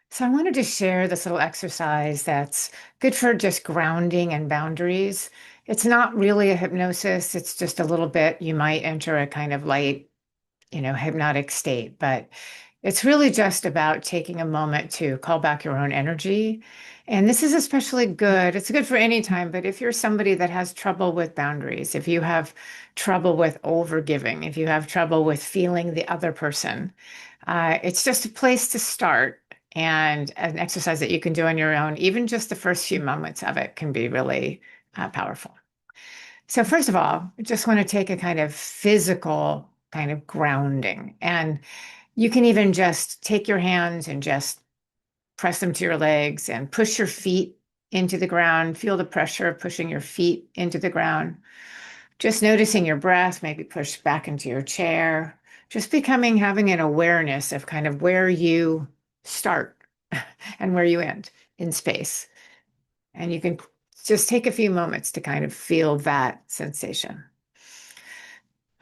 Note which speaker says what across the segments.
Speaker 1: So I wanted to share this little exercise that's good for just grounding and boundaries. It's not really a hypnosis. It's just a little bit, you might enter a kind of light, hypnotic state, but it's really just about taking a moment to call back your own energy. And this is especially good. It's good for any time, but if you're somebody that has trouble with boundaries, if you have trouble with overgiving, if you have trouble with feeling the other person, it's just a place to start and an exercise that you can do on your own. Even just the first few moments of it can be really powerful. So, first of all, I just want to take a kind of physical kind of grounding. And you can even just take your hands and just press them to your legs and push your feet into the ground. Feel the pressure of pushing your feet into the ground. Just noticing your breath, maybe push back into your chair. Just having an awareness of kind of where you start and where you end in space. And you can just take a few moments to kind of feel that sensation.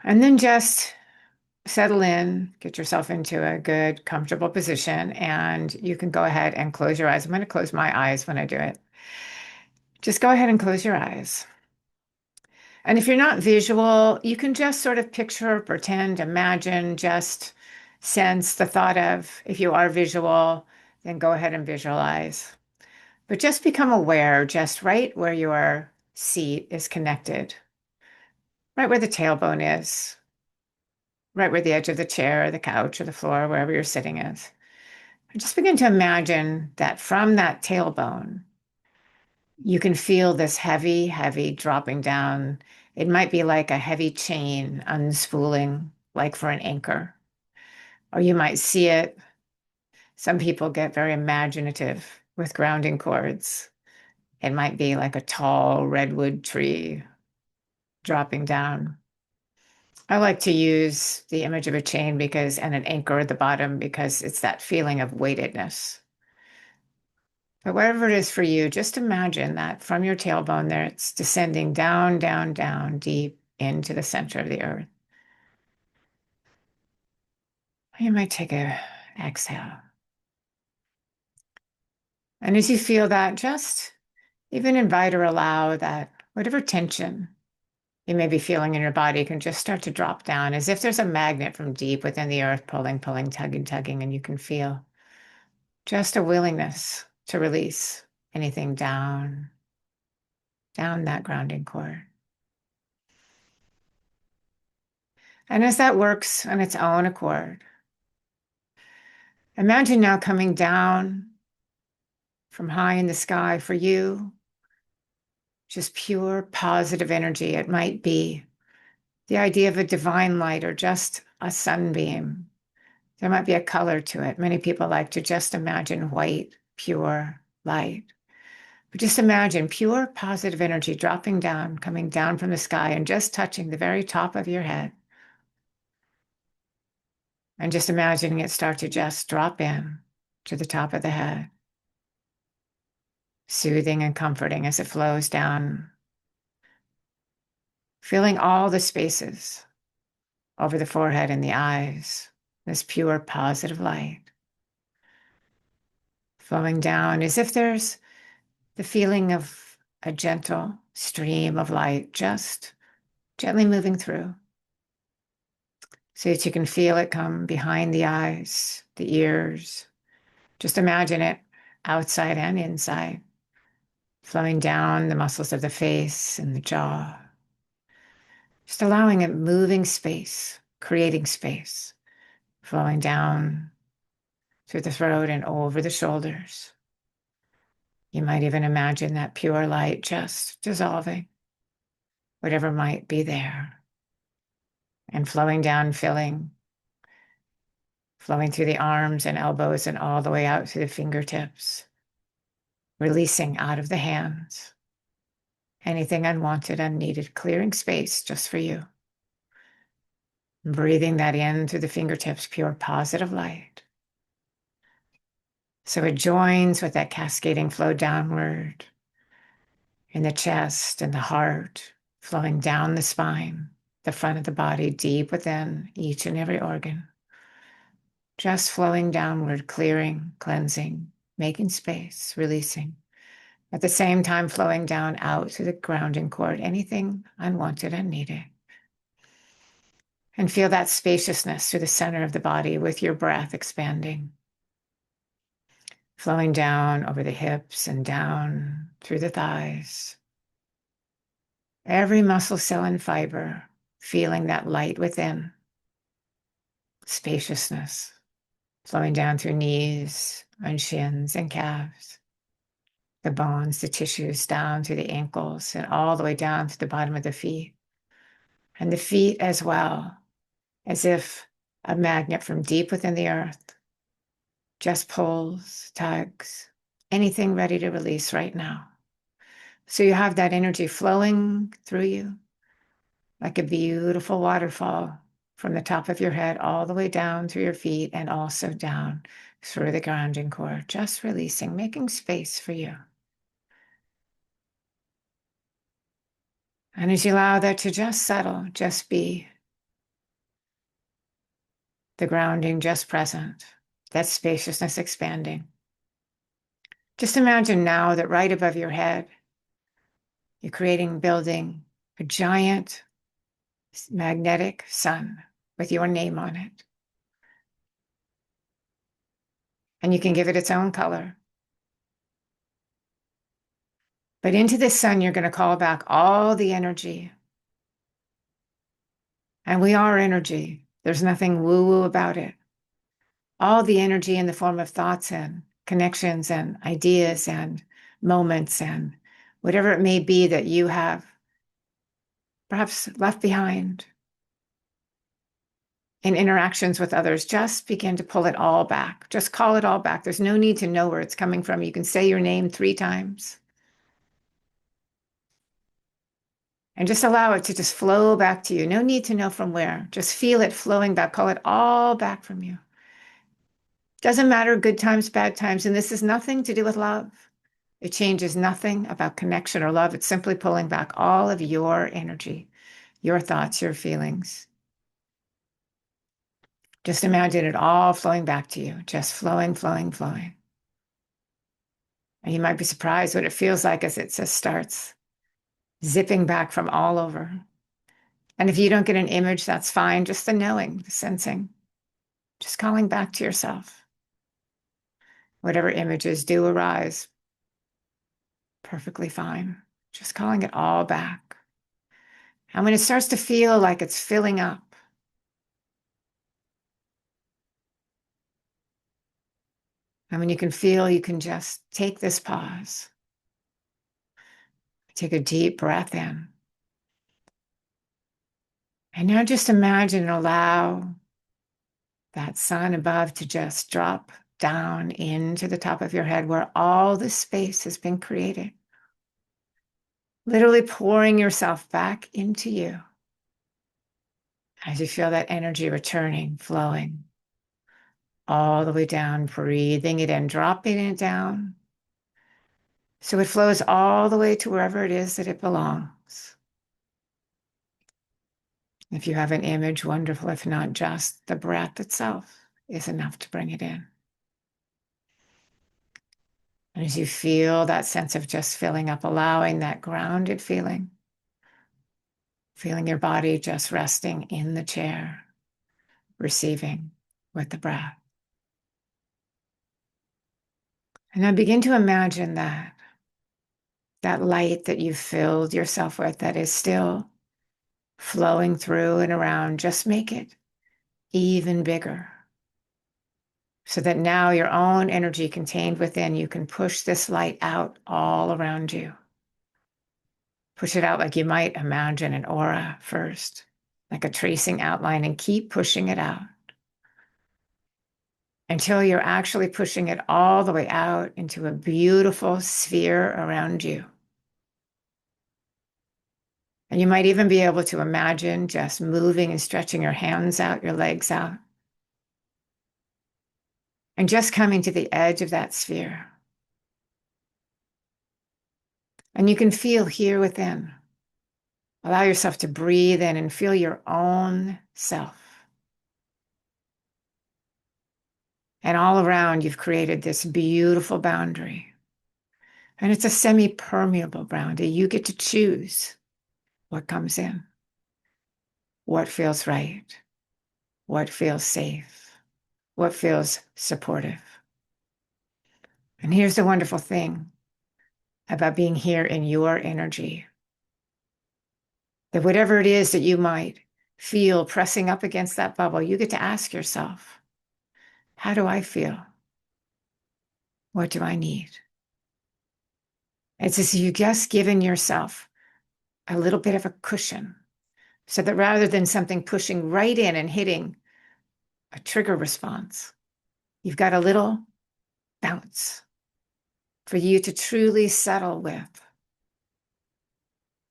Speaker 1: And then just settle in, get yourself into a good, comfortable position, and you can go ahead and close your eyes. I'm going to close my eyes when I do it. Just go ahead and close your eyes. And if you're not visual, you can just sort of picture, pretend, imagine, just sense the thought of. If you are visual, then go ahead and visualize. But just become aware, just right where your seat is connected, right where the tailbone is, right where the edge of the chair, or the couch, or the floor, wherever you're sitting is. And just begin to imagine that from that tailbone, you can feel this heavy, heavy dropping down. It might be like a heavy chain unspooling, like for an anchor, or you might see it. Some people get very imaginative with grounding cords. It might be like a tall redwood tree dropping down. I like to use the image of a chain and an anchor at the bottom because it's that feeling of weightedness. But whatever it is for you, just imagine that from your tailbone there, it's descending down, down, down, deep into the center of the earth. You might take a exhale. And as you feel that, just even invite or allow that whatever tension you may be feeling in your body can just start to drop down as if there's a magnet from deep within the earth pulling, pulling, tugging, tugging, and you can feel just a willingness to release anything down, down that grounding cord. And as that works on its own accord, imagine now coming down from high in the sky for you, just pure positive energy. It might be the idea of a divine light or just a sunbeam. There might be a color to it. Many people like to just imagine white, pure light. But just imagine pure positive energy dropping down, coming down from the sky and just touching the very top of your head. And just imagining it start to just drop in to the top of the head, soothing and comforting as it flows down, filling all the spaces over the forehead and the eyes, this pure positive light, flowing down as if there's the feeling of a gentle stream of light just gently moving through so that you can feel it come behind the eyes, the ears. Just imagine it outside and inside, flowing down the muscles of the face and the jaw. Just allowing it moving space, creating space, flowing down through the throat and over the shoulders. You might even imagine that pure light just dissolving, whatever might be there, and flowing down, flowing through the arms and elbows and all the way out to the fingertips, releasing out of the hands anything unwanted, unneeded, clearing space just for you. Breathing that in through the fingertips, pure positive light. So it joins with that cascading flow downward in the chest and the heart, flowing down the spine, the front of the body, deep within each and every organ. Just flowing downward, clearing, cleansing, making space, releasing. At the same time, flowing down out to the grounding cord, anything unwanted, unneeded. And feel that spaciousness through the center of the body with your breath expanding. Flowing down over the hips and down through the thighs. Every muscle, cell, and fiber feeling that light within. Spaciousness. Flowing down through knees and shins and calves. The bones, the tissues down through the ankles and all the way down to the bottom of the feet. And the feet as well, as if a magnet from deep within the earth just pulls, tugs, anything ready to release right now. So you have that energy flowing through you like a beautiful waterfall from the top of your head all the way down through your feet and also down through the grounding cord, just releasing, making space for you. And as you allow that to just settle, just be, the grounding just present, that spaciousness expanding. Just imagine now that right above your head, you're creating, building a giant magnetic sun with your name on it. And you can give it its own color. But into this sun, you're going to call back all the energy. And we are energy. There's nothing woo-woo about it. All the energy in the form of thoughts and connections and ideas and moments and whatever it may be that you have perhaps left behind in interactions with others, just begin to pull it all back. Just call it all back. There's no need to know where it's coming from. You can say your name 3 times. And just allow it to just flow back to you. No need to know from where. Just feel it flowing back. Call it all back from you. Doesn't matter good times, bad times. And this has nothing to do with love. It changes nothing about connection or love. It's simply pulling back all of your energy, your thoughts, your feelings. Just imagine it all flowing back to you. Just flowing, flowing, flowing. And you might be surprised what it feels like as it just starts zipping back from all over. And if you don't get an image, that's fine. Just the knowing, the sensing, just calling back to yourself. Whatever images do arise, perfectly fine. Just calling it all back. And when it starts to feel like it's filling up, and when you can feel, you can just take this pause. Take a deep breath in. And now just imagine and allow that sun above to just drop down into the top of your head where all the space has been created. Literally pouring yourself back into you as you feel that energy returning, flowing all the way down, breathing it in, dropping it down. So it flows all the way to wherever it is that it belongs. If you have an image, wonderful. If not, just the breath itself is enough to bring it in. And as you feel that sense of just filling up, allowing that grounded feeling, feeling your body just resting in the chair, receiving with the breath. And now begin to imagine that light that you've filled yourself with that is still flowing through and around, just make it even bigger. So that now your own energy contained within, you can push this light out all around you. Push it out like you might imagine an aura first, like a tracing outline, and keep pushing it out until you're actually pushing it all the way out into a beautiful sphere around you. And you might even be able to imagine just moving and stretching your hands out, your legs out, and just coming to the edge of that sphere. And you can feel here within. Allow yourself to breathe in and feel your own self. And all around, you've created this beautiful boundary. And it's a semi-permeable boundary. You get to choose what comes in, what feels right, what feels safe, what feels supportive. And here's the wonderful thing about being here in your energy, that whatever it is that you might feel pressing up against that bubble, you get to ask yourself, how do I feel? What do I need? It's as if you've just given yourself a little bit of a cushion so that rather than something pushing right in and hitting a trigger response, you've got a little bounce for you to truly settle with.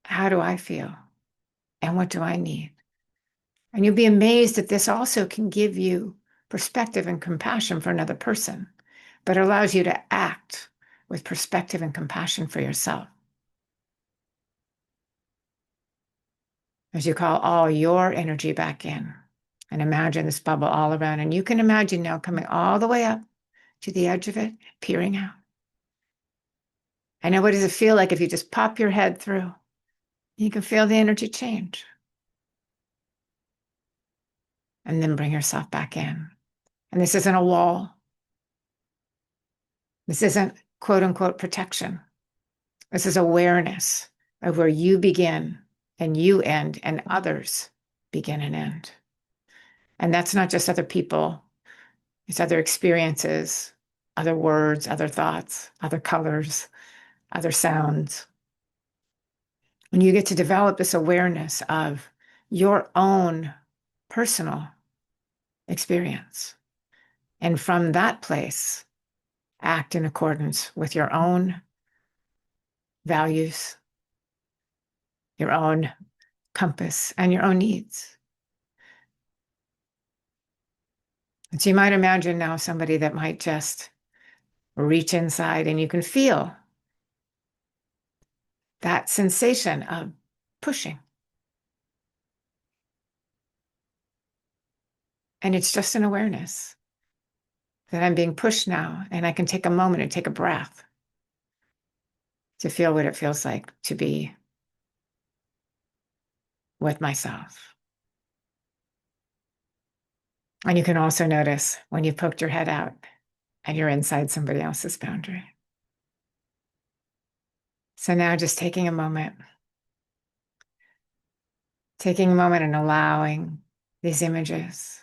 Speaker 1: How do I feel? And what do I need? And you'll be amazed that this also can give you perspective and compassion for another person, but allows you to act with perspective and compassion for yourself. As you call all your energy back in and imagine this bubble all around. And you can imagine now coming all the way up to the edge of it, peering out. And now what does it feel like if you just pop your head through? You can feel the energy change. And then bring yourself back in. And this isn't a wall. This isn't quote unquote protection. This is awareness of where you begin and you end and others begin and end. And that's not just other people, it's other experiences, other words, other thoughts, other colors, other sounds. When you get to develop this awareness of your own personal experience, and from that place, act in accordance with your own values, your own compass, and your own needs. And so you might imagine now somebody that might just reach inside and you can feel that sensation of pushing. And it's just an awareness that I'm being pushed now, and I can take a moment and take a breath to feel what it feels like to be with myself. And you can also notice when you poked your head out and you're inside somebody else's boundary. So now just taking a moment and allowing these images,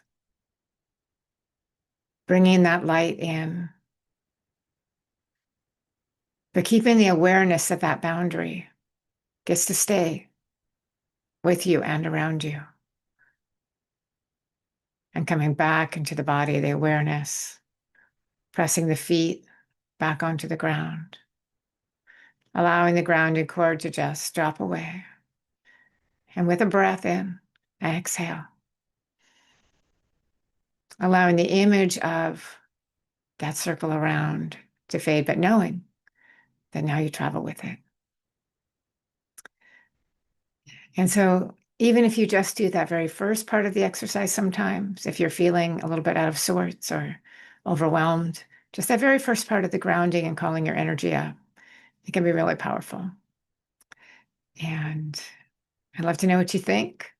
Speaker 1: bringing that light in, but keeping the awareness that that boundary gets to stay with you and around you. And coming back into the body, the awareness, pressing the feet back onto the ground, allowing the grounding cord to just drop away. And with a breath in, exhale, allowing the image of that circle around to fade, but knowing that now you travel with it. And so even if you just do that very first part of the exercise sometimes, if you're feeling a little bit out of sorts or overwhelmed, just that very first part of the grounding and calling your energy up, it can be really powerful. And I'd love to know what you think.